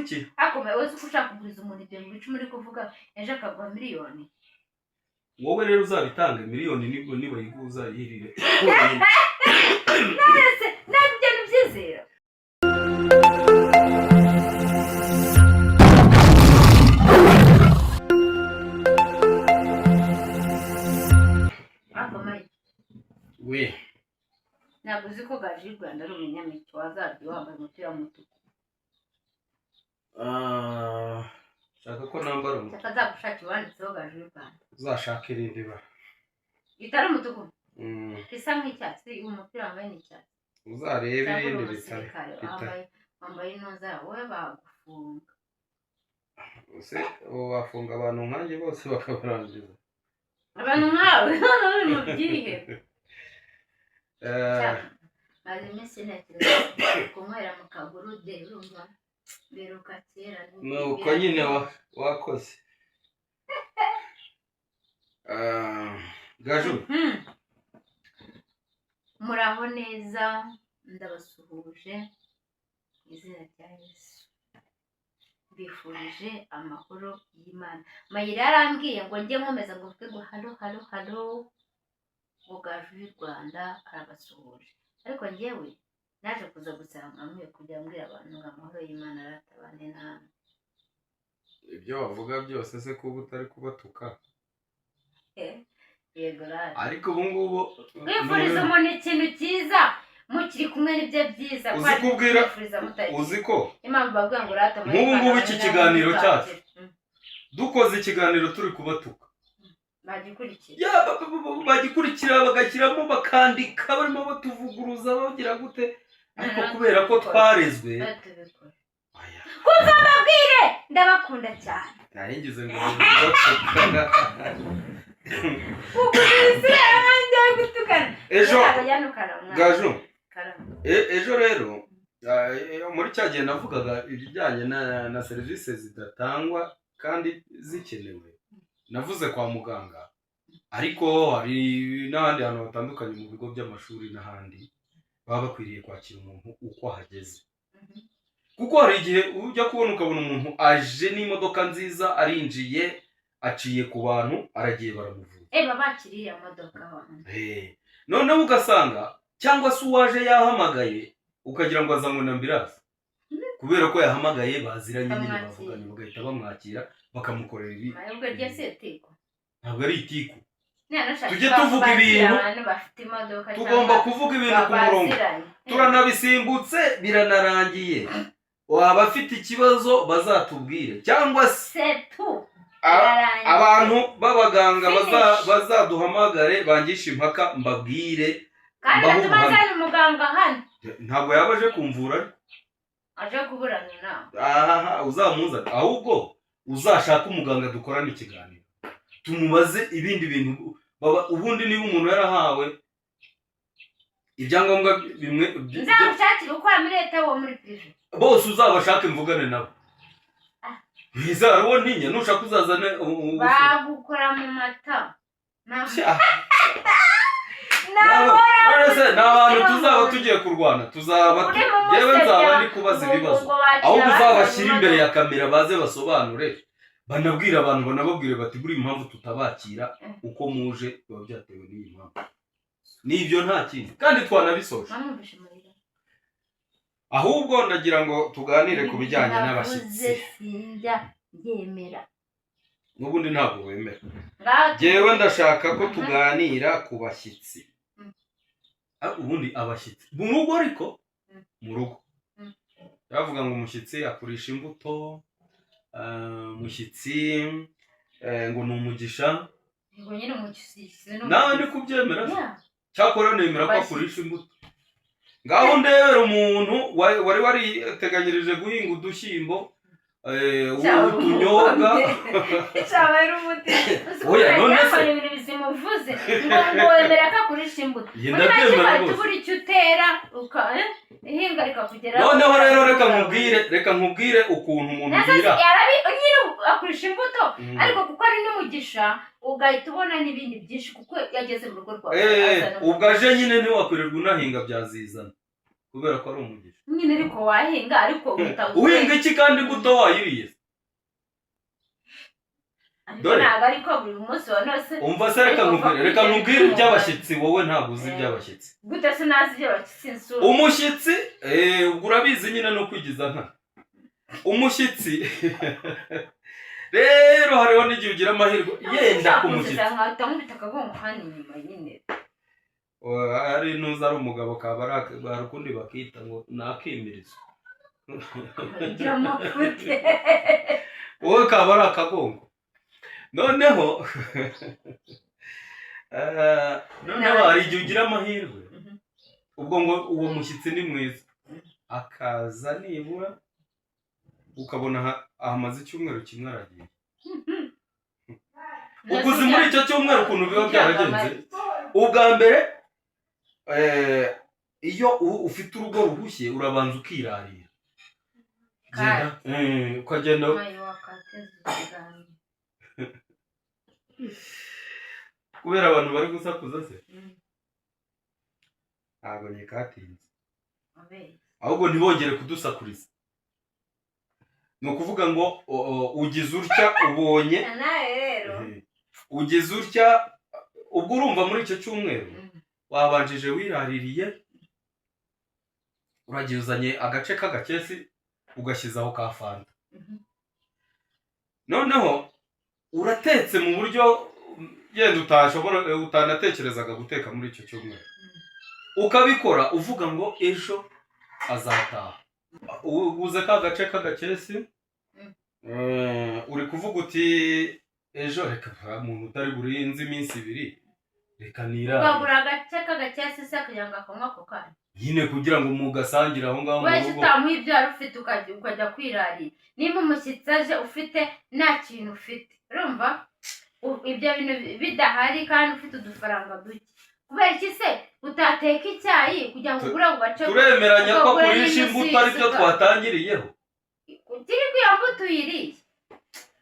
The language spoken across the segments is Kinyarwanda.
Ngwiki akome wese ushaka kuguriza umuntu ibyo icumi uri kuvuga ejo akagwa miliyoni wowe rero uzabitanga miliyoni niba yiguza yirire nese nabyo nibyizera akome we ntabwo uzi ko Gaju y'u Rwanda ari umunyamike wazajya wambaye umupira w'umutuku shaka ko nambara umutuku azagushaka wanditseho Gaju y'u Rwanda uzashaka irindi bara itari umutuku isa nk'icyatsi umupira wambaye n'icyatsi uzarebe irindi bitari wambaye inoza wowe bagufunga ese wafunga abantu nkanjye bose bakabarangiza abantu nkawe none uri mu byihe maze iminsi ntekereza kunywera mu kagurude urumva beruka kera nuko nyine wakoze Gaju muraho neza ndabasuhuje izina rya Yesu bifurije amahoro y'Imana Mayira yarambwiye ngo njye nkomeza ngo mvuge ngo halo ngo Gaju y'u Rwanda arabasuhuje ariko njyewe naje kuza gusanga mwe kujya mbwira abantu ngo amahoro y'Imana aratabane namwe ibyo wavuga byose se kuba utari kubatuka yego rari ariko ubu ngubu wifuriza umuntu ikintu cyiza mukiri kumwe n'ibyo byiza uzi ko impamvu bavuga ngo rata nk'ubu ngubu iki kiganiro cyacu dukoze ikiganiro turi kubatuka bagikurikira bagashyiramo bakandika barimo batuvuguruza bagira gute ariko kubera ko twarezwe kumva mbabwire ndabakunda cyane naringize ngo batuka ejo Gaju ejo rero muri cya gihe navugaga ibijyanye na serivisi zidatangwa kandi zikenewe navuze kwa muganga ariko hari n'ahandi hantu hatandukanye mu bigo by'amashuri n'ahandi baba bakwiriye kwakira umuntu uko ahageze kuko hari igihe ujya kubona ukabona umuntu aje n'imodoka nziza arinjiye aciye ku bantu aragiye baramuvura bakiriye imodoka noneho ugasanga cyangwa se uwaje yahamagaye ukagira ngo azanywe na ambulance kubera ko yahamagaye baziranye nyine bavuganye bagahita bamwakira bakamukorera ibi ntabwo ari itiku tujye tuvuga ibintu tugomba kuvuga ibintu ku murongo turanabisimbutse biranarangiye waba afite ikibazo bazatubwire cyangwa se abantu b'abaganga bazaduhamagare bangisha impaka mbabwire kandi tubazane umuganga hano ntabwo yaba aje kumvura aje kuburana inama uzamuzane ahubwo uzashaka umuganga dukorana ikiganiro tumubaze ibindi bintu ubundi niba umuntu yarahawe ibyangombwa bimwe nzamushakira uko muri leta wo muri prive bose uzabashake mvugane nabo bizarwo ntinya nushaka uzazane bagukora mu mata n'abantu tuzaba tugiye kurwana yewe nzaba ndi kubaza ibibazo ahubwo uzabashyira imbere ya kamera baze basobanure banabwira abantu banababwire bati buri impamvu tutabakira uko muje biba byatewe n'iyi mpamvu n'ibyo nta kindi kandi twanabisoje ahubwo ndagira ngo tuganire ku bijyanye n'abashyitsi n'ubundi ntabwo wemera yewe ndashaka ko tuganira ku bashyitsi ubundi abashyitsi mu rugo ariko mu rugo bavuga ngo umushyitsi akurisha imbuto umushyitsi ngo ni umugisha nawe ndi kubyemera cyakora nemera ko akurisha imbuto ngaho ndebera umuntu wari wariteganyirije guhinga udushyimbo utunyobwa cyabera umuti oya none se ibintu bizimuvuze ngo wemera ko akurisha imbuto ndabyemera rwose tubura icyo utera ihinga rikakugera noneho rero reka nkubwire ukuntu umuntu yira nyine akurisha imbuto ariko kuko ari n'umugisha ugahita ubona n'ibindi byinshi kuko yageze mu rugo rwawe ubwo aje nyine ntiwakwirirwa unahinga byazizana kubera ko ari umugisha nyine ariko wahinga ariko uhinga iki kandi imbuto wayiriye dore ntabwo ariko buri munsi wa nose umva se reka nkubwire iby'abashyitsi wowe ntabwo uzi iby'abashyitsi gute se nazi iby'abashyitsi nsura umushyitsi ubwo urabizi nyine no kwigiza nka umushyitsi rero hariho n'igihe ugira amahirwe yenda ku mushyitsi nkahita nkubita akagongo hano inyuma nyine hari nuza ari umugabo kaba ari ukundi bakita ngo nakimirizo ugira amafute wowe kaba ari akagongo noneho hari igihe ugira amahirwe ubwo ngo uwo mushyitsi ni mwiza akaza nibura ukabona ahamaze icyumweru kimwe aragiye uguze muri icyo cyumweru ukuntu biba byaragenze ubwa mbere iyo ufite urugo ruhushye urabanza ukirarira ukagenda kubera abantu bari gusakuza se ntabwo nyikatinze ahubwo ntibongere kudusakuriza ni ukuvuga ngo ugize utya ubonye ugize utya ubwo urumva muri icyo cyumweru wabanjije wiraririye uragiye uzanye agace k'agakesi ugashyizaho ka fanta noneho uratetse mu buryo yenda utanatekerezaga guteka muri icyo cyumweru ukabikora uvuga ngo ejo azataha uguze ka gace k'agakesi uri kuvuga uti ejo reka umuntu utari burinze iminsi ibiri reka nirare ukagura agace k'agakesi se kugira ngo akanywa ako kanya nyine kugira ngo mugasangire aho ngaho mu rugo wese utamuha ibyo wari ufite ukajya kwirarira niba umushyitsi aje ufite nta kintu ufite urumva ibyo bintu bidahari kandi ufite udufaranga duke kubera iki se utateka icyayi kugira ngo ugure ako gace turemeranya ko kurisha imbuto aribyo twatangiriyeho kiri ku iyo mbuto uyiriye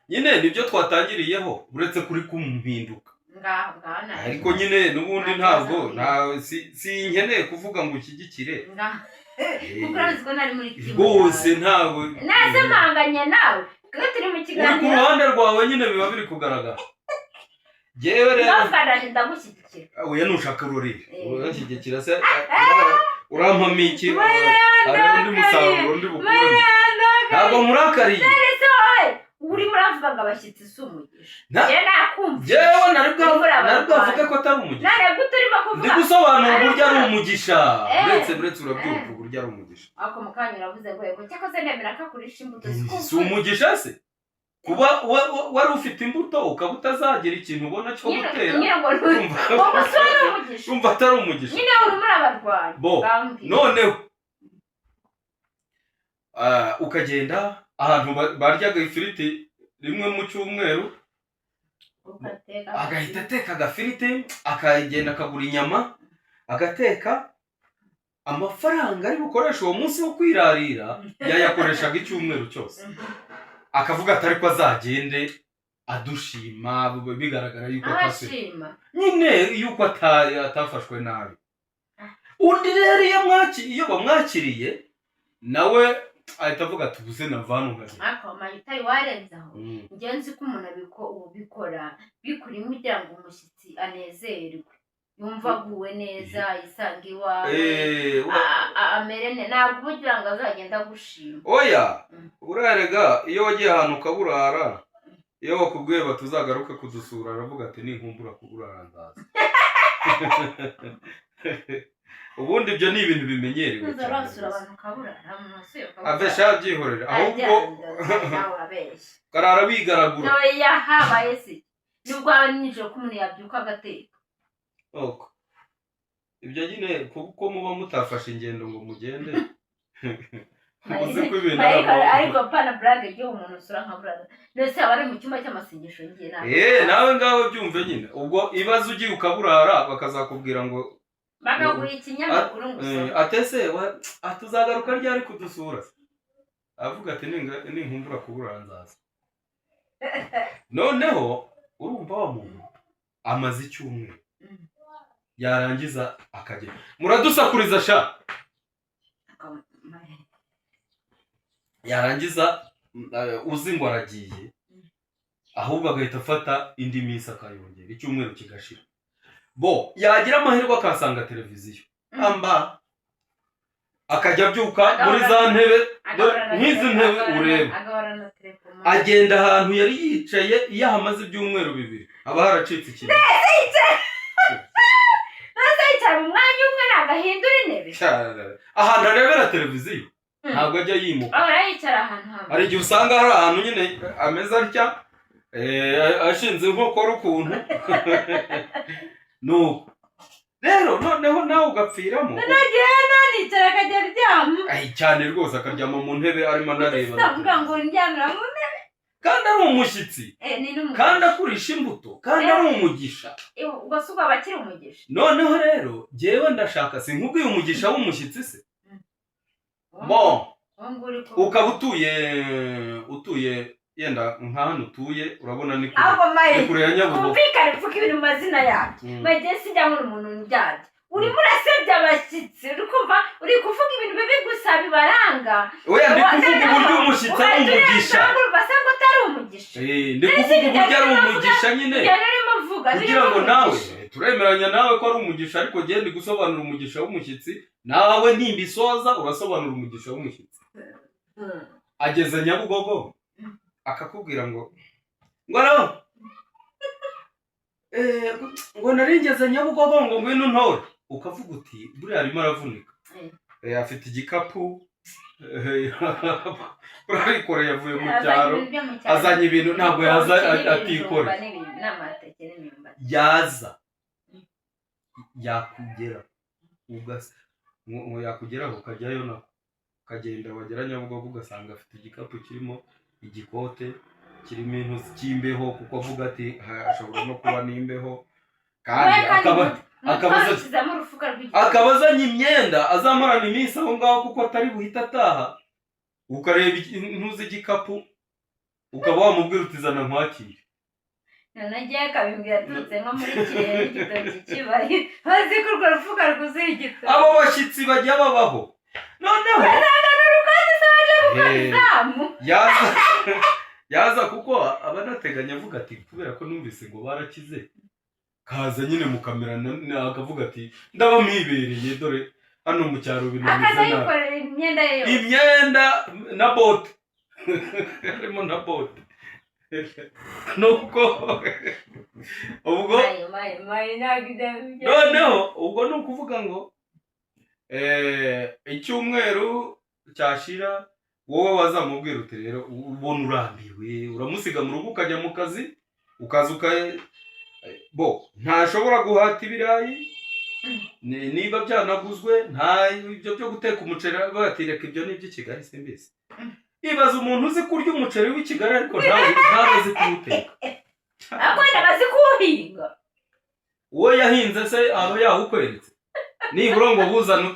nyine nibyo twatangiriyeho uretse kuri kumpinduka ariko nyine n'ubundi ntabwo si nkeneye kuvuga ngo ushyigikire kuko urabizi ko nari muri kimwe rwose ntabwo nase mpanganye nawe kuko turi mu kiganiro uri ku ruhande rwawe nyine biba biri kugaragara yewe rero ndagushyigikira oya nushaka ururire urashyigikira se urampamiye iki hari undi musaruro undi bukuremo ntabwo murakariye uri muravuga ngo abashyitsi si umugisha yewe nari bwavuga ko atari umugisha ndi gusobanura uburyo ari umugisha uretse urabyumva uburyo ari umugisha ako mukanya uravuze ngo yego cyakoze nemera ko akurisha imbuto si umugisha se kuba wari ufite imbuto ukaba utazagira ikintu ubona cyo gutera urumva atari umugisha nyine uri muri abarwanyi noneho ukagenda ahantu baryaga ifiriti rimwe mu cyumweru agahita ateka agafiriti akagenda akagura inyama agateka amafaranga ari bukoresha uwo munsi wo kwirarira yayakoreshaga icyumweru cyose akavuga atari ko azagende adushima bigaragara yuko nyine yuko atafashwe nabi undi rero iyo bamwakiriye nawe ahita avuga ati ubuze na vanu ngaje ako mayitari warenzaho njye nzi ko umuntu ubikora bikuri kugira ngo umushyitsi anezerwe yumva aguwe neza yisanga iwawe amere neza ntabwo ugira ngo azagenda agushima oya urarega iyo wagiye ahantu ukaburara iyo bakubwiye batuzagaruke kudusura aravuga ati ninkumbura kuburara nzaza ubundi ibyo ni ibintu bimenyerewe avesha byihorera ahubwo karara bigaragura oya habaye se nubwo aba nijoro ko umuntu yabyuka agateka ibyo nyine kuko muba mutafashe ingendo ngo mugende ariko pana burage ryo umuntu usura nka burada ndetse aba ari mu cyumba cy'amasengesho ngiye nawe ngawe byumve nyine ubwo ibaze ugiye ukaburara bakazakubwira ngo bakaguha ikinyamakuru ngo usome atese tuzagaruka ryari kudusura avuga ati ninkumbura kuburara nzaza noneho urumva wa muntu amaze icyumweru yarangiza akagenda muradusakuriza sha yarangiza uzi ngo aragiye ahubwo agahita afata indi minsi akayongera icyumweru kigashira bo yagira amahirwe akasanga televiziyo amba akajya abyuka muri za ntebe nk'izi ntebe ureba agenda ahantu yari yicaye iyo hamaze ibyumweru 2 haba haracitse ikintu yicara mu mwanya umwe nagahindura intebe ahantu arebera televiziyo ntabwo ajya yimuka yicara ahantu hamwe hari igihe usanga hari ahantu nyine ameze atya ashinze inkokora ukuntu nuko rero noneho nawe ugapfiramo nagiye nanicara akajya aryama cyane rwose akaryama mu ntebe arimo anareba ndavuga ngo ndyamira mu ntebe kandi ari umushyitsi kandi akurisha imbuto kandi ari umugisha ugasuka abakiri umugisha noneho rero jyewe ndashaka sinkubwiye umugisha w'umushyitsi se bon ukaba utuye yenda nk'ahantu utuye urabona ni kure ya Nyabugogo kumvikane mvuga ibintu mu mazina yacu bagiye sijya muri umuntu njyanye urimo urasebya abashyitsi uri kumva uri kuvuga ibintu bibi gusa bibaranga oya ndi kuvuga uburyo umushyitsi ari umugisha basanga utari umugisha ndi kuvuga uburyo ari umugisha nyine kugira ngo nawe turemeranya nawe ko ari umugisha ariko gihe ndi gusobanura umugisha w'umushyitsi nawe nimbisoza urasobanura umugisha w'umushyitsi ageze Nyabugogo akakubwira ngo naringeze Nyabugogo ngo ngwino ntore ukavuga uti buriya arimo aravunika afite igikapu urayikoreye yavuye mu cyaro azanye ibintu ntabwo yaza atikora yaza yakugeraho ukajyayo nawe ukagenda wagera Nyabugogo ugasanga afite igikapu kirimo igikote kirimo intu cy'imbeho kuko avuga ati ashobora no kuba n'imbeho kandi akaba azanye imyenda azamarana iminsi aho ngaho kuko atari buhita ataha ukareba intu z'igikapu ukaba wamubwira utizana nkwakire nagiye akabimbwira aturutse nko muri kirere igitoki kibaye bazi ko urwo rufuka rwuzuye igitoki abo bashyitsi bajya babaho noneho yaza kuko aba anateganya avuga ati kubera ko numvise ngo barakize kaza nyine mukamerana akavuga ati ndaba mwibereye dore hano mu cyaro bintu bimeze nabi imyenda na bote harimo na bote nuko ubwo noneho ubwo ni ukuvuga ngo icyumweru cyashira wowe wazamubwira uti rero ubona urambiwe uramusiga mu rugo ukajya mu kazi ukaza ntashobora guhata ibirayi niba byanaguzwe nta ibyo byo guteka umuceri batireka ibyo ni iby'i Kigali simbizi ibaza umuntu uzi kurya umuceri w'i Kigali ariko ntabazi kuwuteka abazi kuwuhinga uwo yahinze se aba yawukweretse nibura ngo buzane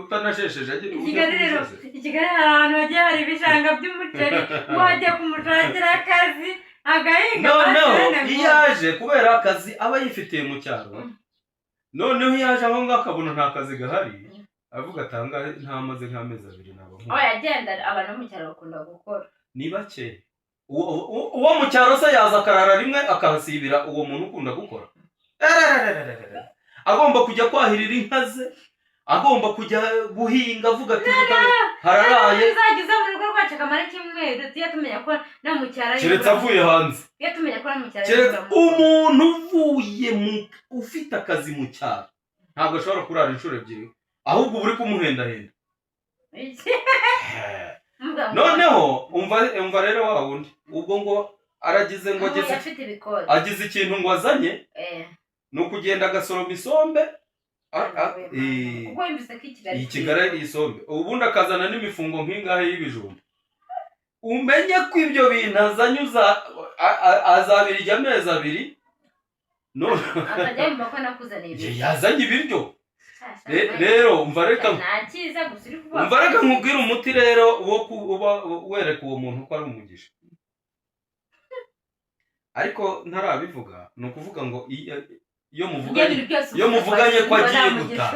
utanashesheje i Kigali hari ahantu hagiye hari ibishanga by'umuceri wajya kumushakira akazi agahinga noneho iyo aje kubera akazi aba yifitiye mu cyaro noneho iyo aje aho ngaho akabona nta kazi gahari avuga atanga ntamaze nk'amezi 2 nabo yagenda abantu bo mu cyaro bakunda gukora ni bake uwo mu cyaro se yaza akarara rimwe akahasibira uwo muntu ukunda gukora agomba kujya kwahirira inka ze agomba kujya guhinga avuga ati hararaye uzagize mu rugo rwacu akamara cy'umweru tujya tumenya ko no mu cyaro keretse avuye hanze tujya tumenya ko no mu cyaro umuntu uvuye ufite akazi mu cyaro ntabwo ashobora kurara inshuro 2 ahubwo uri kumuhendahenda noneho umva rero wa wundi ubwo ngo aragize ngo agize ikintu ngo azanye ni ukugenda agasoroma isombe iyi Kigali ari isombe ubundi akazana n'imifungo nk'ingahe y'ibijumba umenye ko ibyo bintu azanye azabirya amezi 2 yazanye ibiryo rero umva reka nkubwire umuti rero wo wereka uwo muntu ko ari umugisha ariko ntarabivuga ni ukuvuga ngo iyo muvuganye ko agiye gutaha,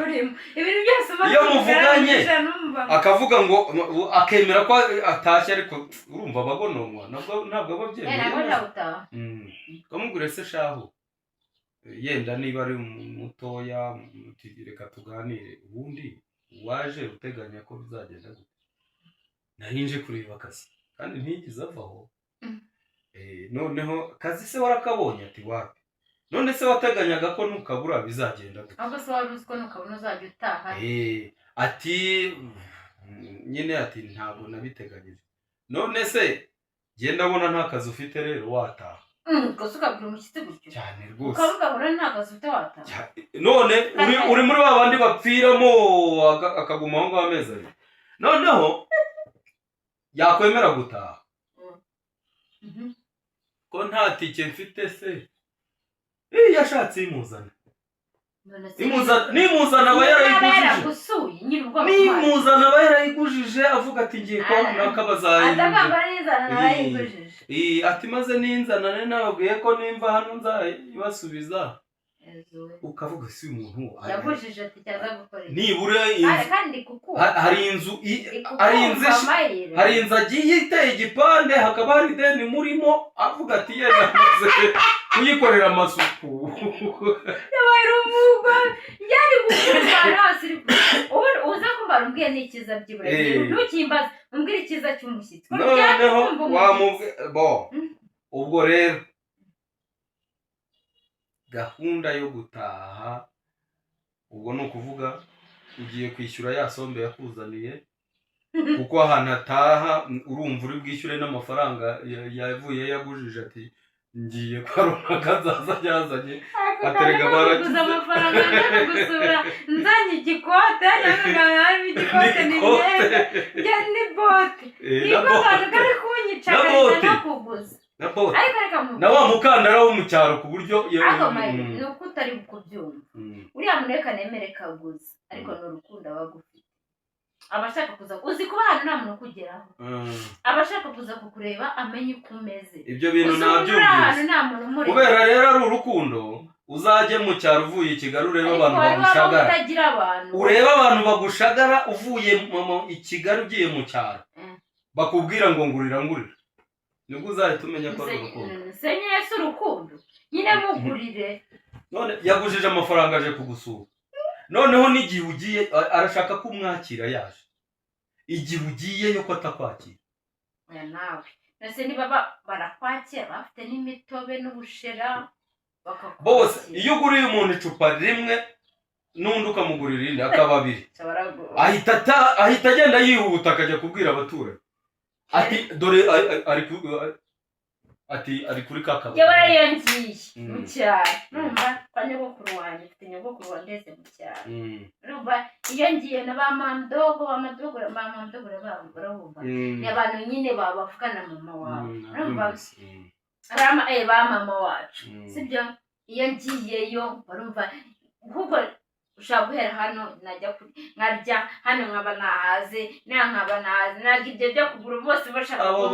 iyo muvuganye akavuga ngo akemera ko atashye, ariko urumva abagononwa ntabwo ababyemeye. Kamubwire se shahu yenda niba ari mutoya reka tuganire, ubundi waje uteganya ko bizagenda gute? Narinje kureba akazi kandi ntigize avaho. Noneho kazi se warakabonye? Ati wapi. None se wateganyaga ko nukabura bizagenda gute? Ahubwo se wari uzi ko nukabona uzajya utaha? Ati nyine ati ntabwo nabiteganyije. None se genda abona nta kazi ufite rero wataha. Gusa ukabwira umushyitsi gutyo cyane rwose, ukabura nta kazi ufite wataha. None uri muri babandi bapfiramo akaguma aho ngaho amezi abiri, noneho yakwemera gutaha ko nta tike mfite se? Yashatse imuzana, nimuzana aba yarayigujije, nimuzana aba yarayigujije avuga ati ngiye kwa runaka bazayigujije. Ati maze ninzanane nababwiye ko nimba hano nzayibasubiza. Ukavuga si umuntu yagujije ati cyaza gukora nibura hari inzu agiye iteye igipande, hakaba hari deni murimo, avuga ati yamaze kuyikorera amasuku. Yabaye umugo yari gukurana hasi. Uza kumbara umbwiye n'ikiza byibura ntukimbaze, umbwire ikiza cy'umushyitsi. Noneho bo ubwo rero gahunda yo gutaha ubwo ni ukuvuga ugiye kwishyura ya sombe yakuzaniye, kuko ahantu ataha urumva uri bwishyure n'amafaranga yavuye yagujije. Ati ngiye kwa runaka nzaza yazanye, aterega baragize amafaranga yo gusura nzanye igikote, yanyanga harimo igikote ni bote igikote kari kunyica kuguza na wa mukandara wo mu cyaro ku buryo ni uko utari kubyumva. Uriya mureka nemere kaguza, ariko ni urukundo abagufite. Abashaka kuza uzi kuba hano nta muntu ukugeraho, abashaka kuza kukureba amenye uko umeze. Ibyo bintu nabyumvise, kubera rero ari urukundo. Uzajye mu cyaro uvuye i Kigali urebe abantu bagushagara, urebe abantu bagushagara uvuye i Kigali ugiye mu cyaro, bakubwira ngo ngurira nibwo uzahita umenya ko ari urukundo. Senye Yesu urukundo nyine mugurire. None yagujije amafaranga aje kugusura, noneho n'igihe ugiye arashaka ko umwakira yaje, igihe ugiye yo ko atakwakira. Nawe nase niba barakwakira bafite n'imitobe n'ubushera bose. Iyo uguriye umuntu icupa rimwe n'undi ukamugurira irindi akaba abiri, ahita agenda yihuta akajya kubwira abaturanyi ati dore ari kuri kakaba. Yewe rero ngiye mu cyaro, numva kwa nyogokuru wanjye, mfite nyogokuru wandeze mu cyaro. Numva iyo ngiye na ba mamdogo barabumva ni abantu nyine babavugana mama wawe. Numva ba mama wacu sibyo. Iyo ngiyeyo barumva ahubwo ushaka guhera hano najya nkarya hano nkaba nahaze narya ibyo byo kugura bose bashaka abo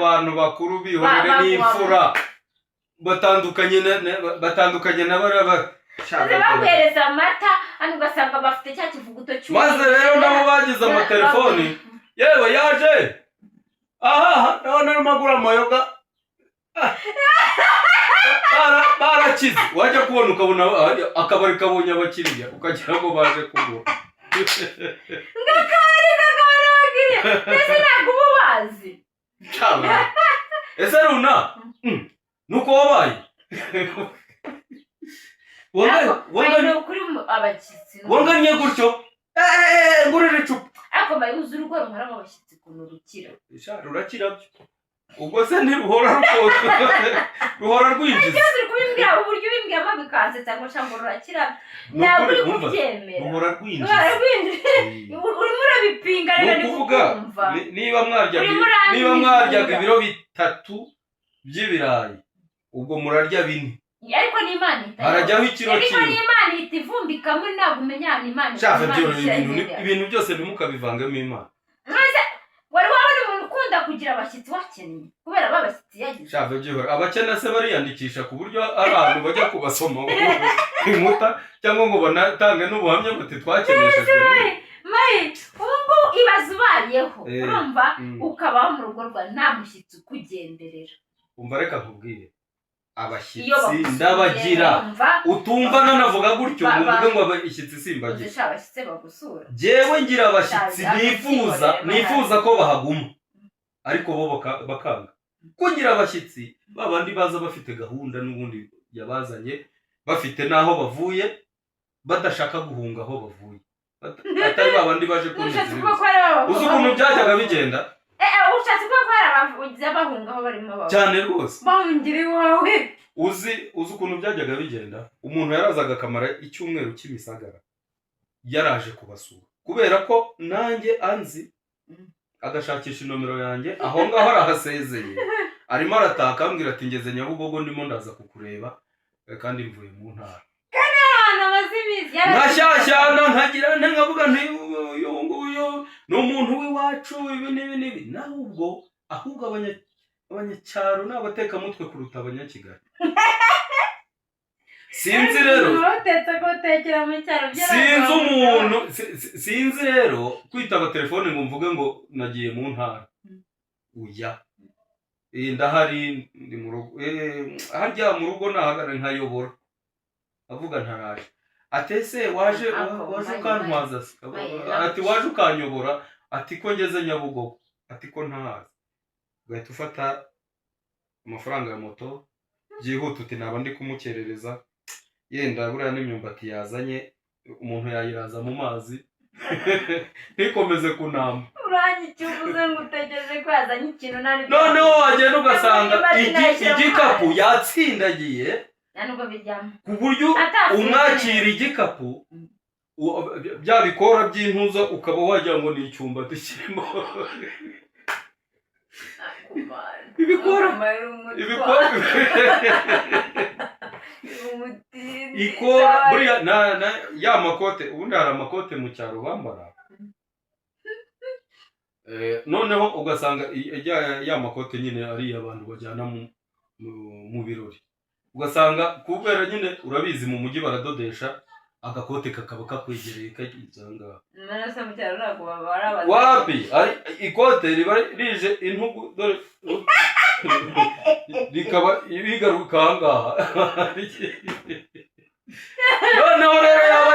bantu bakuru bihorere n'imfura batandukanye na baraba baguhereza amata hano ugasanga bafite cya kivuguto cy'umuntu. Maze rero nabo bagize amatelefoni, yewe yaje aha none arimo amayoga barakize. Wajya kubona ukabona akabari kabonye abakiriya ukagira ngo baje kugura. ngakaragiye ese ntabwo ubazi cyane. Ese runa nuko wabaye wanganye gutyo ngurira icupa ariko bayi uzi urugo rumara abashyitsi kuntu rukira. Rurakira byo ubwo se ntiruhora ruhora rwinjiza. Uri kubimbwira uburyo ubimbwira bikanze cyangwa cyangwa rurakira ntabwo uri kubyemera. Ruhora rwinjiza urimo urabipinga rero ni kukumva. Niba mwaryaga ibiro 3 by'ibirayi ubwo murarya 4, ariko ni Imana harajyaho ikiro ariko ni Imana itivumbika muri ntabwo umenya ni Imana. Shafe ibintu byose ntimukabivangamo Imana. Maze wari wabona umuntu ukunda kugira abashyitsi wakennye kubera babashyitsi yagize shave byihora abakene se bariyandikisha ku buryo abantu bajya kubasoma inkuta cyangwa ngo banatange n'ubuhamya buti twakeneshejwe mayi ubu ibaze ubayeho urumva ukabaho mu rugo rwa nta mushyitsi ukugenderera umva reka nkubwire abashyitsi ndabagira utumva nanavuga gutyo muvuge ngo abashyitsi simbagira uzisha abashyitsi bagusura jewe ngira abashyitsi nifuza ko bahaguma ariko bo bakanga kugira abashyitsi babandi baza bafite gahunda n'ubundi yabazanye bafite naho bavuye badashaka guhunga aho bavuye atari babandi baje kunezeza uzi ukuntu byajyaga bigenda ushatse ko kwara bavuze bahunga aho barimo baba cyane rwose bahungira iwawe uzi ukuntu byajyaga bigenda umuntu yarazaga akamara icyumweru cy'imisagara yaraje kubasura kubera ko nanjye anzi agashakisha inomero yanjye aho ngaho arahasezeye arimo arataka ambwira ati ngeze Nyabugogo ndimo ndaza kukureba kandi mvuye mu ntara nkashyashyana nkagira nkavuga nti uyu nguyu ni umuntu w'iwacu ibi n'ibi naho ahubwo abanyacyaro ni abatekamutwe kuruta abanyakigali sinzi rero sinzi rero kwitaba telefone ngo mvuge ngo nagiye mu ntara uya ndahari ndi mu rugo harya mu rugo nahagana nkayobora avuga ntaraje atese waje ukantwaza ati waje ukanyobora ati ko ngeze Nyabugogo ati ko ntahazi ugahita ufata amafaranga ya moto byihuta uti naba ndi kumukerereza yenda buriya n'imyumbati yazanye umuntu yayiraza mu mazi ntikomeze kunamba uranyicyubuze ngo utegereje ko yazanye ikintu noneho wagenda ugasanga igikapu yatsindagiye nubwo bijyamo ku buryo umwakira igikapu bya bikora by'intuza ukaba wagira ngo ni icyumbati kirimo ibikora buriya ya makote ubundi hari amakote mu cyaro bambara noneho ugasanga ya makote nyine ari abantu bajyana mu birori ugasanga kubera nyine urabizi mu mujyi baradodesha agakote kakaba kakwegereye kagizanga nase mu cyaro ntabwo babara wapi ikote riba rije intugu dore rikaba bigaruka ahangaha noneho rero yaba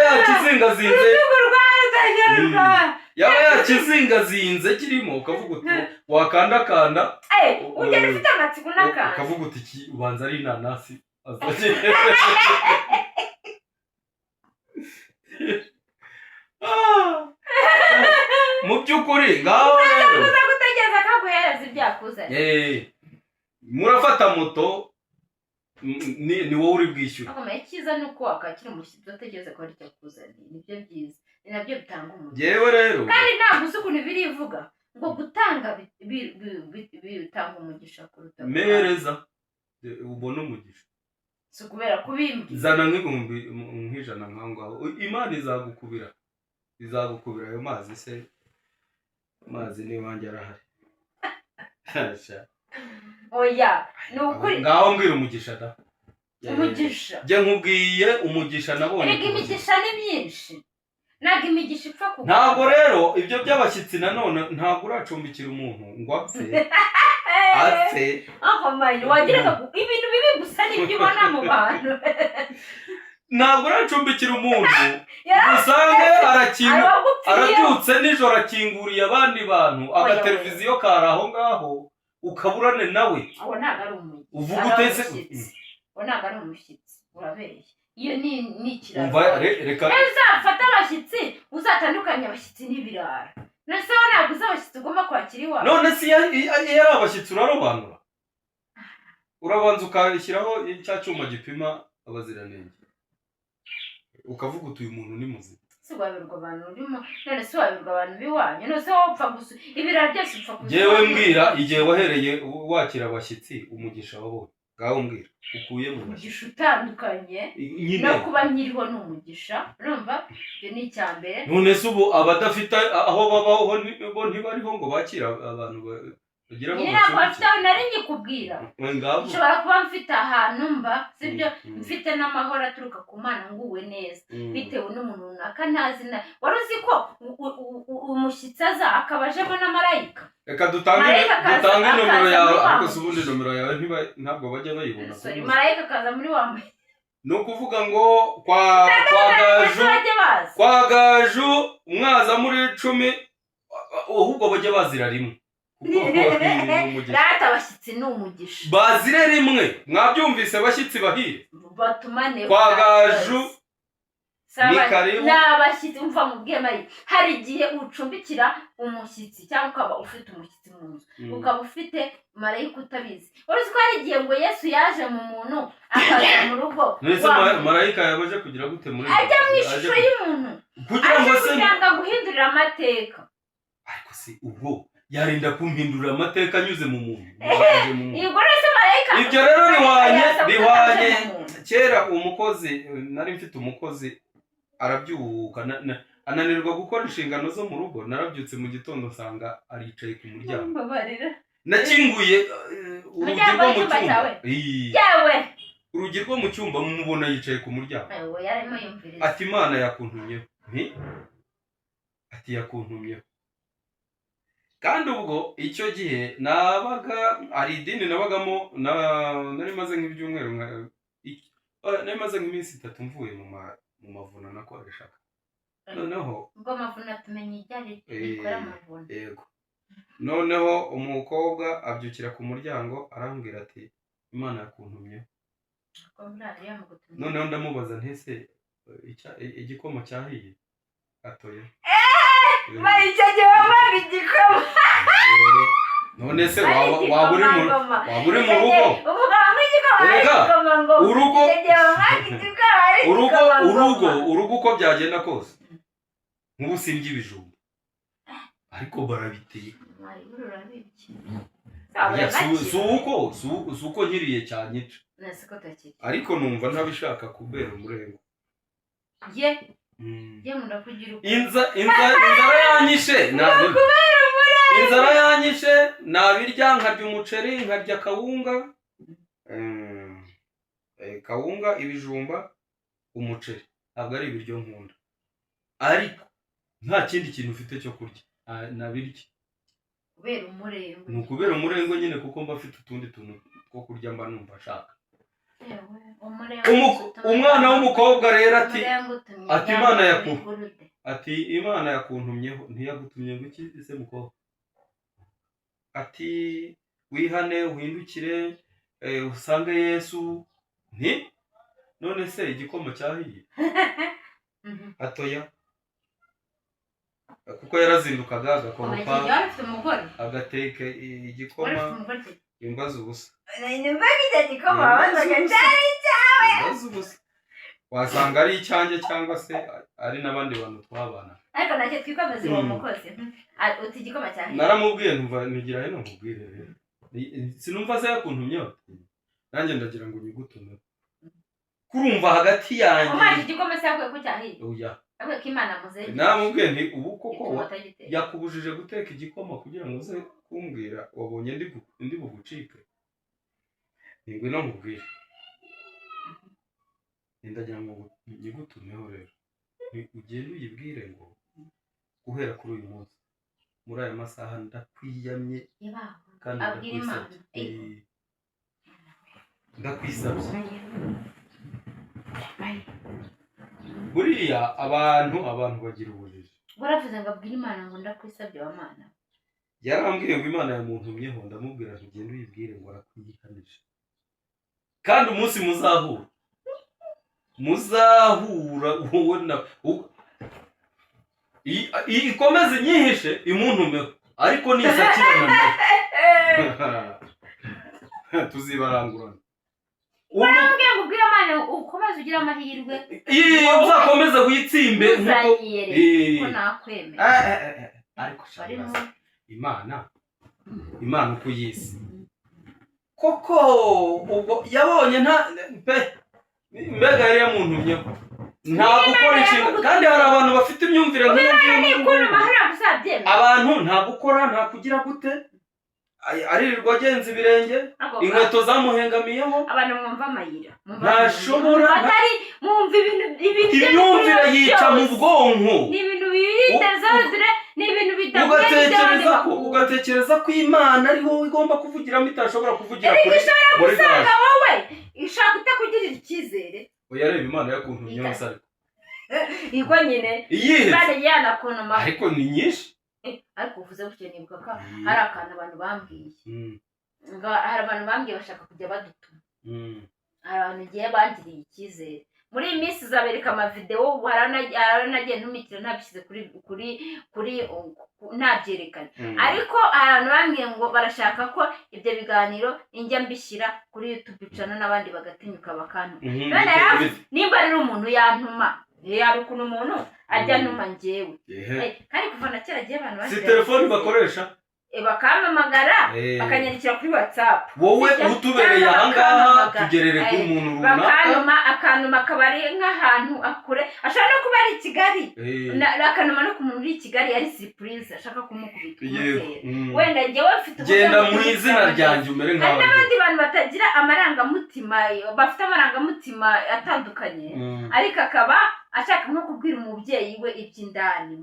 yakizingazinze kirimo ukavuga uti wakandakanda ugenda ufite amatsiko n'akanda ukavuga uti ubanza ari inanasi mu by'ukuri ngaho rero uza gutegereza ko aguhereza ibyakuzanye murafata moto ni wowe uri bwishyura icyiza ni uko wakakira umushyitsi utegereza ko ari icyo akuzaniye nibyo byiza ni nabyo bitanga umugisha yewe rero kandi ntabwo uzi ukuntu birivuga ngo gutanga bitanga umugisha kuruta mereza ubona umugisha si ukubera kubimbwira zana nk'ibihumbi nk'ijana nk'aho ngaho Imana izagukubira ayo mazi se amazi n'iwanjye arahari oya ni ukuri ngaho mbwira umugisha da umugisha njye nkubwiye umugisha nabonye erega imigisha ni myinshi ntabwo imigisha ipfa kuba ntabwo rero ibyo by'abashyitsi nanone ntabwo uracumbikira umuntu ngo apfe aho mayi wagira ngo ibintu bibi gusa nibyo ubona mu bantu ntabwo uracumbikira umuntu usange arabyutse nijoro akinguriye abandi bantu agateleviziyo kari aho ngaho ukaburane nawe abo ntabwo ari umugisha uvuga utese abo ntabwo ari umushyitsi urabeshya iyo ni ikiraro reka uzafata abashyitsi uzatandukanye abashyitsi n'ibirara nase wowe ntabwo uzi abashyitsi ugomba kwakira iwawe none si iyo ari abashyitsi urarobanura urabanza ukashyiraho cya cyuma gipima abaziranenge ukavuga uti uyu muntu ni muzima si wabirwa abantu urimo none si wabirwa abantu biwanyu none se wowe upfa gusa ibirara byose upfa gusa yewe mbwira igihe wahereye wakira abashyitsi umugisha wabonye ngaho mbwira ukuye mu umugisha utandukanye no kuba nyiriho ni umugisha urumva ibyo ni icya mbere none se ubu abadafite aho babaho bo ntibariho ngo bakira abantu ugira ngo ntabwo bafite aho nari ngikubwira nshobora kuba mfite ahantu mba sibyo mfite n'amahoro aturuka ku Mana nguwe neza bitewe n'umuntu runaka ntazina wari uzi ko umushyitsi aza akabajemo na marayika reka dutange nomero yawe ariko si ubundi nomero yawe ntabwo bajya bayibona sorry marayika akaza muri wambaye ni ukuvuga ngo kwa Gaju mwaza muri 10 ahubwo bajya bazira rimwe data abashyitsi ni umugisha bazire rimwe mwabyumvise abashyitsi bahire batumane kwa Gaju ni karibu n'abashyitsi umva mu bwemari hari igihe ucumbikira umushyitsi cyangwa ukaba ufite umushyitsi mu nzu ukaba ufite marayika utabizi uruzi ko hari igihe ngo Yesu yaje mu muntu akaza mu rugo nese marayika yabaje kugira gute muri ajya mu ishusho y'umuntu kugira ngo guhindurira amateka ariko si ubwo yarinda kumpindurira amateka anyuze mu muntu ibyo rero bihwanye kera umukozi nari mfite umukozi arabyuka ananirwa gukora inshingano zo mu rugo narabyutse mu gitondo nsanga aricaye ku muryango nakinguye urugi rwo mu cyumba mubona yicaye ku muryango ati Imana yakuntumyeho ati yakuntumyeho kandi ubwo icyo gihe nabaga ari idini nabagamo nari maze nk'ibyumweru nari maze nk'iminsi 3 mvuye mu mavuna nakoreshaga noneho ubwo mavuna tumenye ibyari bikora amavuna yego noneho umukobwa abyukira ku muryango arambwira ati Imana yakuntumye noneho ndamubaza ntese igikoma cyahiye atoye icyo gihe wabaga igikoma none se waba uri mu rugo urugo uko byagenda kose nk'ubu sindya ibijumba ariko barabiteye si uko nkiriye cyanyica ariko numva ntabishaka kubera umurengo inzara yanyishe nabirya nkarya umuceri nkarya kawunga ibijumba umuceri ntabwo ari ibiryo nkunda ariko nta kindi kintu ufite cyo kurya nabirya ni ukubera umurengo nyine kuko mba afite utundi tuntu two kurya mba numva ashaka umwana w'umukobwa rero ati Imana yakuntumyeho ntiyagutumye ngo iki ese mukobwa ati wihane uhindukire usange Yesu none se igikoma cyahiye atoya kuko yarazindukaga agakoropa agateka igikoma imbaza ubusa wasanga ari icyanjye cyangwa se ari n'abandi bantu twabana ariko nacyo twikomeze uwo mukozi uti igikoma cyahiye naramubwiye ntugira hino nkubwire rero sinumva se yakuntumyeho nanjye ndagira ngo nyigutume kurumva hagati yanjye umaje igikoma se yakwe ko cyahiye oya ariko Imana muze naramubwiye nti ubu koko yakubujije guteka igikoma kugira ngo uze kumbwira wabonye ndi bugucike ngwino nkubwire ndagira ngo nyigutumeho rero ugende uyibwire ngo guhera kuri uyu munsi muri aya masaha ndakwiyamye kandi ndakwisabye buriya abantu bagira ubujiji baravuze ngo abwire Imana ngo ndakwisabye wa Mana yarambwiye ngo Imana yamuntumyeho ndamubwira ngo ugende uyibwire ngo arakwihanije kandi umunsi muzahura ubona ikomeze inyihishe imuntumeho ariko nisakirana tuzibarangurana urambwiye ngo ubwire Imana ukomeze ugire amahirwe uzakomeze witsimbe nkuko nakwemera ariko Imana uko yisi koko ubwo yabonye mbega yari yamuntumyeho nta gukora inshinga kandi hari abantu bafite imyumvire nk'iyo abantu nta gukora nta kugira gute aririrwa agenza ibirenge inkweto zamuhengamiyeho abantu mwumva amayira ntashobora atari mwumva ibintu imyumvire yica mu bwonko ni ibintu bidezodre ni ibintu bidakwiriye ugatekereza ko Imana ari wowe igomba kuvugiramo itashobora kuvugira kuri gusanga wowe ishaka utakugirira icyizere oya reba Imana yakuntumye yose ariko iko nyine Imana yanakunuma ariko ni nyinshi ariko uvuze gutyo nibuka ko hari akantu abantu bambwiye hari abantu bambwiye bashaka kujya badutuma hari abantu igihe bagiriye icyizere muri iyi minsi uzabereka amavidewo haranagiye ntumikira ntabishyize kuri ntabyerekanye ariko abantu bambwiye ngo barashaka ko ibyo biganiro njya mbishyira kuri YouTube channel n'abandi bagatinyuka bakantuma nimba ari umuntu yantuma hari ukuntu umuntu ajya ntuma njyewe kandi kuva na kera gihe abantu si telefoni bakoresha bakampamagara bakanyandikira kuri WhatsApp wowe utubereye ahangaha tugerere kuri umuntu runaka akanuma akaba ari nk'ahantu akure ashobora no kuba ari i Kigali akanuma no ku muntu uri i Kigali ari surprise ashaka kumukubita wenda njyewe mfite genda mu izina ryanjye umere nkawe n'abandi bantu batagira amarangamutima bafite amarangamutima atandukanye ariko akaba ashaka nko kubwira umubyeyi we iby'indani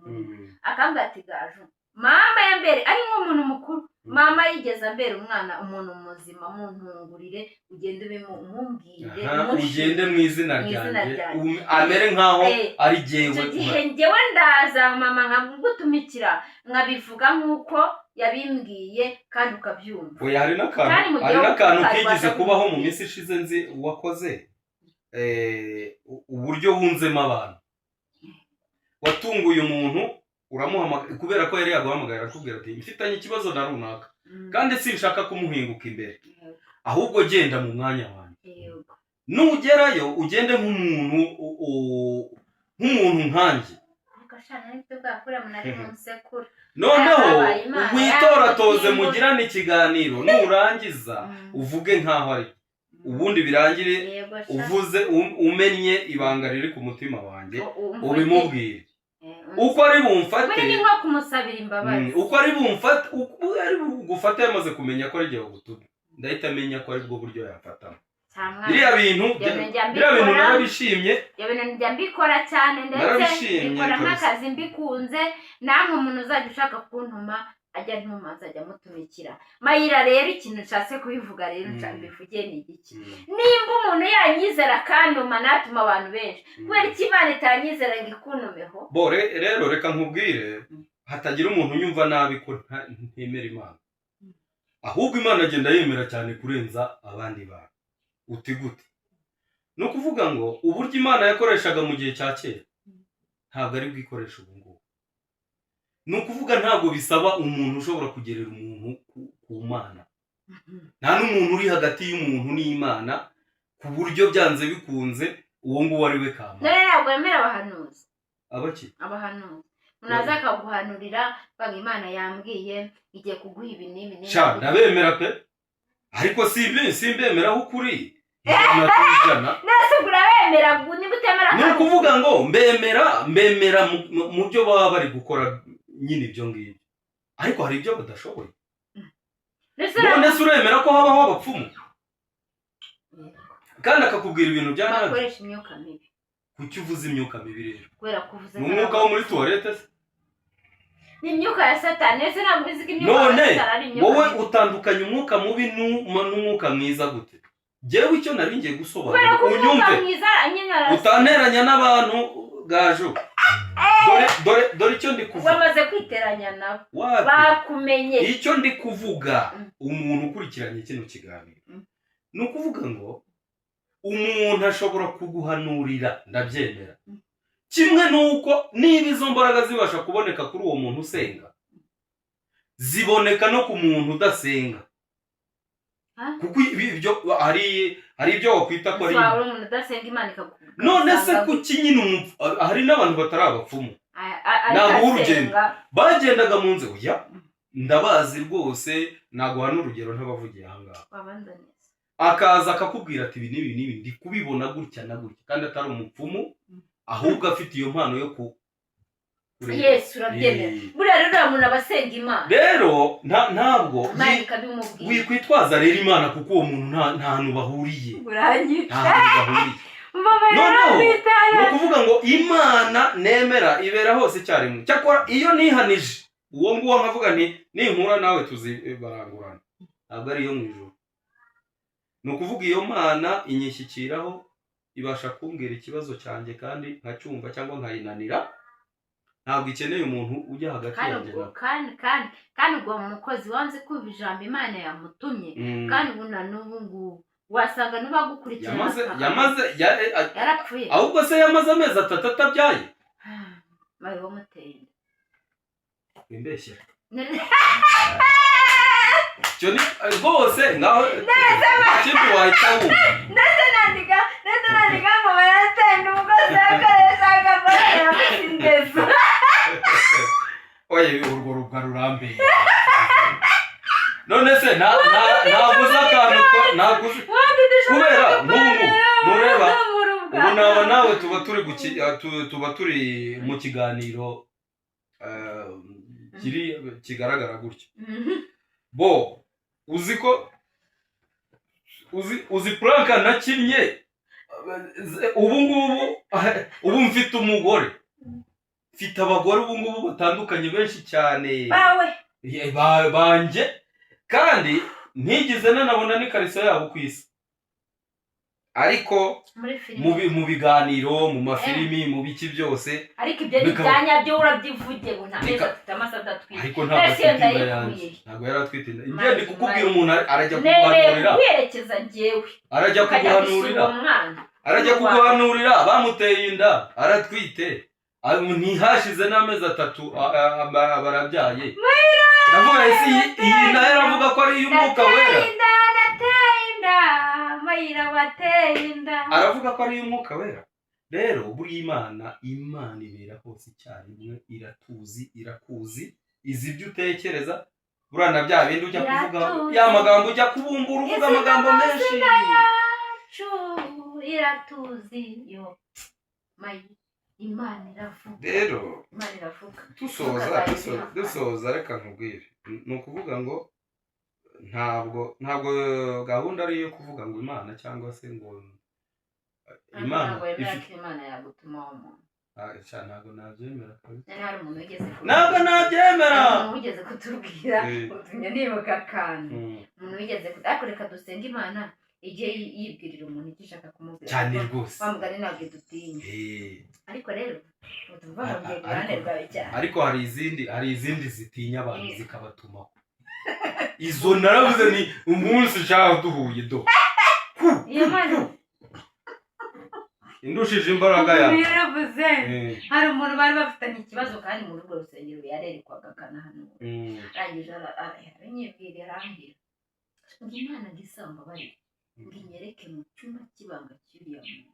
akambwira ati Gaju mama ya mbere ari nk'umuntu mukuru mama yigeze ambera umwana umuntu muzima muntungurire ugende umumbwire ugende mu izina ryanjye amere nkaho ari jyewe njyewe ndaza mama nkagutumikira nkabivuga nk'uko yabimbwiye kandi ukabyumva oya hari n'akantu kigeze kubaho mu minsi ishize nzi wakoze uburyo wunzemo abantu watunguye umuntu uramuhamagara kubera ko yari yaguhamagara arakubwira ati mfitanye ikibazo na runaka kandi sinshaka kumuhinguka imbere ahubwo genda mu mwanya wanjye nugerayo ugende nk'umuntu nkanjye noneho witoratoze mugirane ikiganiro nurangiza uvuge nkaho ari ubundi birangire uvuze umennye ibanga riri ku mutima wanjye ubimubwire uko ari bumfate ni nko kumusabira imbabazi uko ari bumfate uko ari bugufate yamaze kumenya ko ari gihe gutuba ndahita amenya ko ari bwo buryo yafatamo biriya bintu narabishimye ibintu njya mbikora cyane ndetse mbikora nk'akazi mbikunze namwe umuntu uzajya ushaka kuntuma ajya ntuma azajya amutumikira mayira rero ikintu nshatse kubivuga rero mbivugiye ni igiki nimba umuntu yanyizera akantuma natuma abantu benshi kubera iki Imana itanyizera ngo ikuntumeho rero reka nkubwire hatagira umuntu unyumva nabi ko ntemera Imana ahubwo Imana agenda yemera cyane kurenza abandi bantu uti gute ni ukuvuga ngo uburyo Imana yakoreshaga mu gihe cya kera ntabwo ari bwikoresha ubu ngubu ni ukuvuga ntabwo bisaba umuntu ushobora kugerera umuntu ku Mana nta n'umuntu uri hagati y'umuntu n'Imana ku buryo byanze bikunze uwo nguwo ari we Kamana ntabwo yemera abahanuzi abaki abahanuzi unaza akaguhanurira banga Imana yambwiye igiye kuguha ibi n'ibi sha ndabemera pe ariko simbemeraho ukuri nase urabemera niba utemera ni ukuvuga ngo mbemera mu byo baba bari gukora nyine ibyo ngibyo ariko hari ibyo badashoboye none se uremera ko habaho abapfumu kandi akakubwira ibintu bya nabi bakoresha imyuka mibi kuki uvuze imyuka mibi rero kubera kuvuze umwuka wo muri toilette se ni imyuka ya Satani ese ntabwo uzi ko imyuka ya Satani ari imyuka wowe utandukanye umwuka mubi n'umwuka mwiza gute jewe icyo nari ngiye gusobanura unyumve utanteranya n'abantu Gaju dore icyo ndi kuvuga wamaze kwiteranya nabo bakumenye icyo ndi kuvuga umuntu ukurikiranye kino kiganiro ni ukuvuga ngo umuntu ashobora kuguhanurira ndabyemera kimwe nuko niba izo mbaraga zibasha kuboneka kuri uwo muntu usenga ziboneka no ku muntu udasenga kuko ibyo hari ibyo wakwita ko ari umuntu udasenga Imana ikagukunda none se kuki nyine hari n'abantu batari abapfumu ntabwo urugendo bagendaga mu nzu ndabazi rwose naguha n'urugero ntabavugiye ahangaha akaza akakubwira ati ibi n'ibi ndi kubibona gutya na gutya kandi atari umupfumu ahubwo afite iyo mpano Yesu urabyemera buriya rero umuntu abasenga Imana rero ntabwo wikwitwaza rero Imana kuko uwo muntu nta hantu bahuriye noneho ni ukuvuga ngo Imana nemera ibera hose icyarimwe cyakora iyo nihanije uwo nguwo nkavuga ninkura nawe tuzibarangurana ntabwo ari iyo mu ijuru ni ukuvuga iyo Mana inyishyikiraho ibasha kumbwira ikibazo cyanjye kandi nkacyumva cyangwa nkayinanira ntabwo ikeneye umuntu ujya hagati yanjye kandi ubwo mukozi wanze kumva ijambo Imana yamutumye kandi ubu na n'ubu ngubu wasanga n'abagukurikirana yarapfuye ahubwo se yamaze amezi 3 atabyaye bari bamuteye imbeshya cyo ni rwose ngaho ikindi wahita wumva ndetse nandiga ngo baratenda umugozi w'akarere yamusindezo oye urwo ruga rurambeye none se naguze akantu naguze kubera nk'ubu nureba ubu naba nawe tuba turi mu kiganiro kigaragara gutya bo uzi pranka nakinnye ubu mfite umugore mfite abagore ubu ngubu batandukanye benshi cyane banjye kandi ntigize nanabona n'ikariso yabo ku isi ariko mu biganiro mu mafilimi mu biki byose ariko ibyo ni byanya byo urabyivuge ngo nta meza tutamasa datwite ariko ntabwo yari atwite ibyo ndi kukubwira umuntu arajya kuguhanurira kwerekeza ngewe arajya kuguhanurira bamuteye inda aratwite ntihashize n'amezi 3 barabyaye ndavuga isi iyi nayo aravuga ko ari iy'umwuka wera aravuga ko ari iy'umwuka wera rero buri Imana ibera hose icyarimwe iratuzi irakuzi izi ibyo utekereza burana bya bindi ujya kuvuga ya magambo ujya kubumbura uvuga amagambo menshi iratuzi yo Imana iravuga rero dusoza reka nkubwire ni ukuvuga ngo ntabwo gahunda ari iyo kuvuga ngo Imana cyangwa se ngo Imana yagutuma umuntu ntabwo nabyemera ntabwo nabyemera umuntu wigeze kutubwira utumye nibuka akantu umuntu wigeze ariko reka dusenge Imana igihe yibwirira umuntu icyo ishaka kumubwira cyane rwose bamugane ntabwo dutinya ariko rero utumva ngo ngiye kurande rwawe cyane ariko hari izindi zitinya abantu zikabatumaho izo naravuze ni umunsi ushaka duhuye do iyo Mana indushije imbaraga yawe yaravuze hari umuntu bari bafitanye ikibazo kandi mu rugo rusengero yarerekwaga kana hano arangije aranyibwira arambwira ngo Imana gisamba bari nginyereke mu cyumba kibanga cy'uriya muntu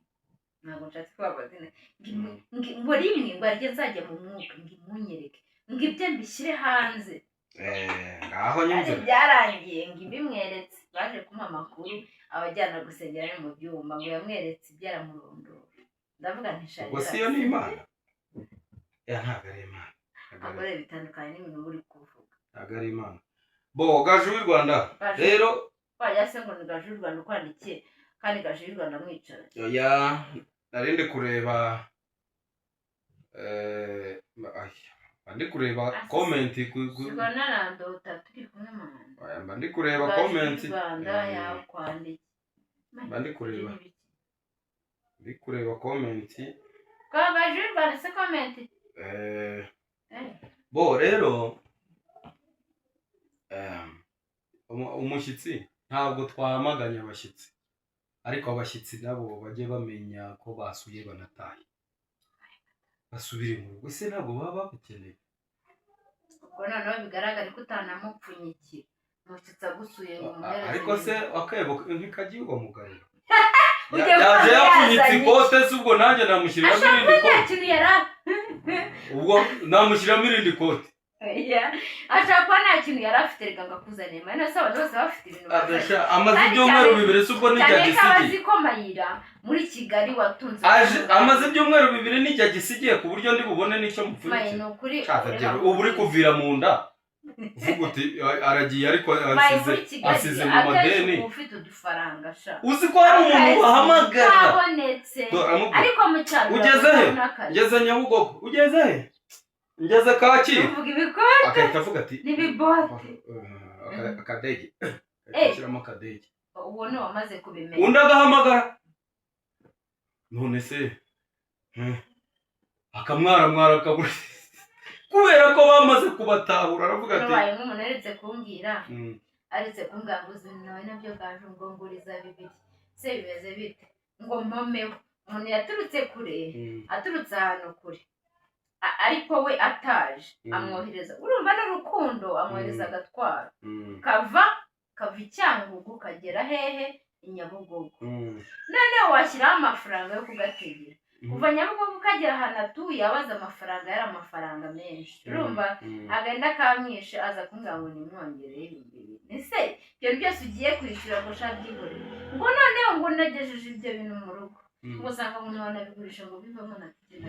ntabwo nshatse kubabazina ngo rimwe ngo arye nzajya mu mwuka ngimunyereke ngo ibyo mbishyire hanze ngaho nyumve byarangiye ngo ibimweretse baje kumpa amakuru abajyana gusengera mu byuma ngo yamweretse ibyaramurondora ndavuga ntishari ubwo siyo ni Imana ntabwo ari Imana abagore bitandukanye n'ibintu uri kuvuga ntabwo ari Imana bo Gaju w'u Rwanda rero wajya ngo ni Gaju w'u Rwanda ukwandikiye kandi Gaju w'u Rwanda mwicara narindi kureba ndi kureba comment Rwanda Rando turi kumwe mwana ndi kureba comment Rwanda yakwandiki ndi kureba comment kwa Gaju w'u Rwanda se comment bo rero umushyitsi ntabwo twamaganya abashyitsi ariko abashyitsi nabo bajye bamenya ko basuye banataye basubire mu rugo se ntabwo baba babukeneye ubwo noneho bigaragara ko utanamupfunyikira umushyitsi agusuye ngo umuhereze ariko se akebo nk'ikajya uwo mugarura yaje yapfunyitse ikote se ubwo nanjye namushyiriramo irindi kote ubwo namushyiriramo irindi kote ashaka kuba nta kintu yari afite reka ngakuzaniye mayira se abantu bose bafite ibintu adasha amaze ibyumweru 2 se ubwo n'ijya cyane gisigiye abazi ko Mayira muri Kigali watunze amaze ibyumweru 2 n'ijya gisigiye ku buryo ndi bubone n'icyo mupfunyitse Mayira ukuri ubu uri kuvira mu nda uvuga uti aragiye ariko asize mu madeni ufite udufaranga sha uzi ko hari umuntu wahamagara kabonetse ariko mu cyaro ugeze he ngeze Nyabugogo ugeze he ngeze Kacyiru uvuga ibikote akahita avuga ati nibibote akadege ashyiramo akadege uwo ni wamaze kubimenya undi agahamagara none se akamwara kaburi kubera ko bamaze kubatahura aravuga ati nabaye nk'umuntu aretse kumbwira ngo uzina nawe nabyo gaje ngo nguriza 2 se bimeze bite ngo mpomeho umuntu yaturutse kure aturutse ahantu kure ariko we ataje amwohereza urumva n'urukundo amwohereza agatwara kava Icyangugu kagera hehe Nyabugogo noneho washyiraho amafaranga yo kugategera kuva Nyabugogo kagera ahantu atuye abaza amafaranga yari amafaranga menshi urumva agenda kamwishe aza kumbwira ngo nimwongereye 2,000 ese ibyo byose ugiye kwishyura ngo shabyigore ngo noneho ngo nagejeje ibyo bintu mu rugo ngo usanga umuntu wanabigurisha ngo bivamo na kigenda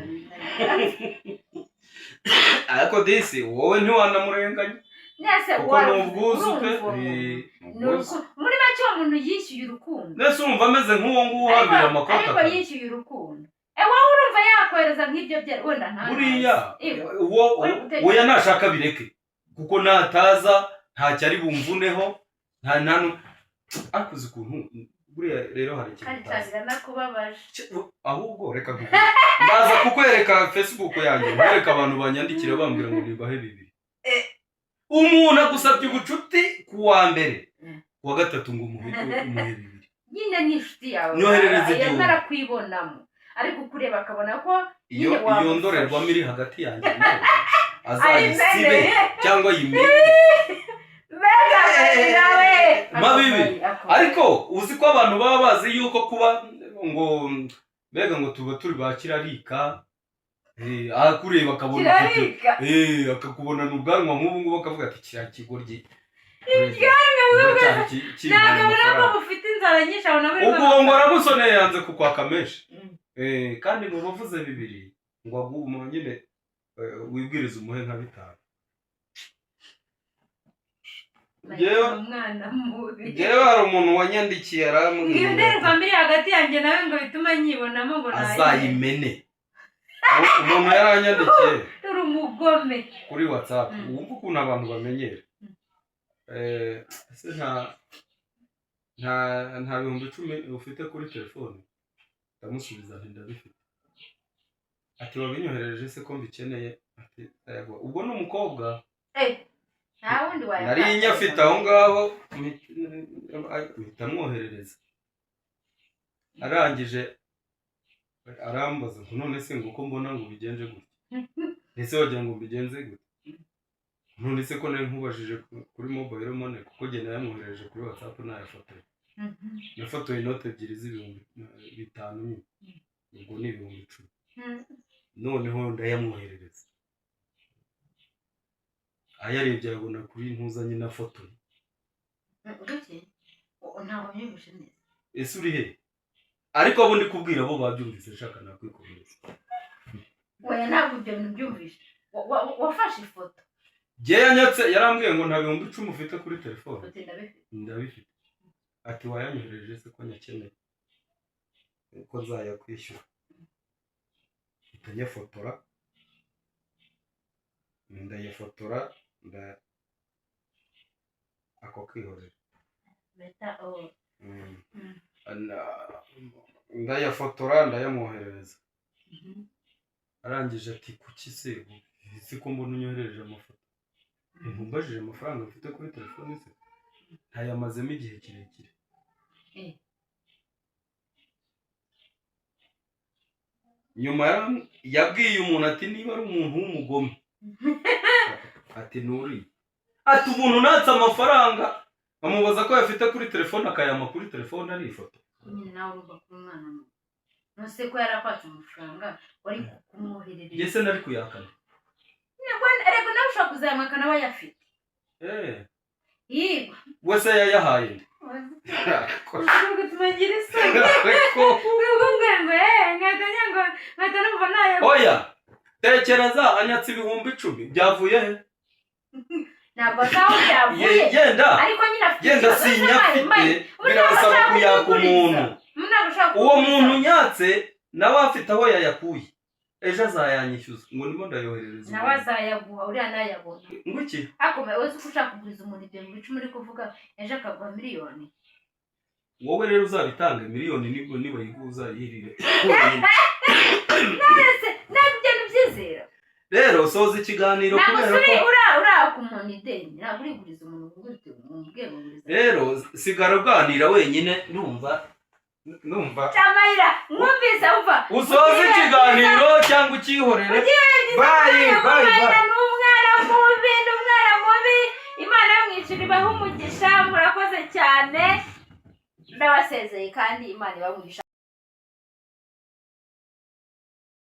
ariko disi wowe ntiwanamurenganya nese ubwuzuke muri make uwo muntu yishyuye urukundo nese urumva ameze nk'uwo nguwo uhambira amakota ariko yishyuye urukundo wowe urumva yakwereza nk'ibyo bye wenda nta buriya wowe nashaka bireke kuko nataza ntacyo ari bumvuneho nta nanu akuze ukuntu buriya rero hari ikintu ahubwo reka ndaza kukwereka Facebook yanjye nkereka abantu banyandikira bambwira ngo nibahe 2 umuntu agusabye ubucuti kuwa mbere kuwa gatatu ngo umuhe 2 nyine ni inshuti yawe nyoherereze igihe narakwibonamo ariko kureba akabona ko iyo ndorerwamo iri hagati yanjye nawe azayisibe cyangwa yimire mabibi ariko uzi ko abantu baba bazi yuko kuba ngo mbega ngo tuba turi bakirarika akureba akabona akakubona n'ubwanwa nk'ubu ngubu akavuga ati kiriya kigoryi ntabwo bufite inzara nyinshi ubwo ngo aragusoneye yanze kukwaka menshi kandi ngo bavuze 2 ngo aguma nyine wibwiriza umuhe nka 5 Jewe hari umuntu wanyandikiye arambwira ngiye mbiri hagati yanjye nawe ngo bituma nyibonamo ngo azayimene umuntu yaranyandikiye turi umugome kuri WhatsApp wumva ukuntu abantu bamenyera ese nta 10,000 ufite kuri telefone ndamusubiza nti ndabifite ati wabinyohereje se ko mbikeneye ati yego ubwo n'umukobwa nta wundi wayo nari nyafite aho ngaho bitamwoherereza arangije arambaza ngo none se ngo uko mbona ngo bigenje gute ese wagira ngo bigenze gute none se ko nari nkubajije kuri mobile money kuko genda yamwohereje kuri WhatsApp nayafotoye nafotoye inote 2 z'ibihumbi 5 ubwo ni 10,000 noneho ndayamwoherereza ayarebye yabona kuri ntuzanye na foto ntaho nyibushe neza ese uri he ariko abo ndi kubwira bo babyumvise nshaka nakwikomeza oya ntabwo ibyo bintu byumvise wafashe ifoto yanyatse yarambwiye ngo nta 10,000 ufite kuri telefone ndabifite ati wayanyohereje se ko nyakeneye ko nzaya kwishyura itanyafotora ndayafotora ako kwihorera ndayafotora ndayamwoherereza arangije ati kuki se ko mbona unyohereje amafoto ntumbajije amafaranga mfite kuri telefone se ntayamazemo igihe kirekire nyuma yabwiye umuntu ati niba ari umuntu w'umugome ati nuri ati umuntu natse amafaranga amubaza ko yafite kuri telefone akayama kuri telefone ari ifoto nyine nawe urumva kuri umwana muto nose ko yarakwatse amafaranga wari kumwoherereza yese nari kuyakana erego nawe ushobora kuzayamwaka nawe ayafite. Yego wese yayahaye ntabwo tumagira isoni nkahita numva nayo. Oya tekereza anyatse ibihumbi 10 byavuye he? Ntabwo aho byavuye ariko nyine afite yenda sinyafite birasaba kuyaka umuntu. Uwo muntu nyatse nawe afite aho yayakuye ejo azayanyishyuza ngo ndimo ndayoherereza nawe azayaguha uriya nayabona ngo iki akome wese ushaka kuguriza umuntu ibyo 10 uri kuvuga ejo akaguha miliyoni. Wowe rero uzabitanga miliyoni nibwo niba yiguza yirire nabyo nibyizera. Rero soza ikiganiro kubera ko ura ku muntu ideni ntabwo uriguriza umuntu gute mu bwego buriza. Rero sigara uganira wenyine numva Chamayira mwumvise uva usoza ikiganiro cyangwa ukihorere. Bye n'umwana mubi Imana yamwicira ibaho umugisha. Murakoze cyane ndabasezeye kandi Imana ibamugisha.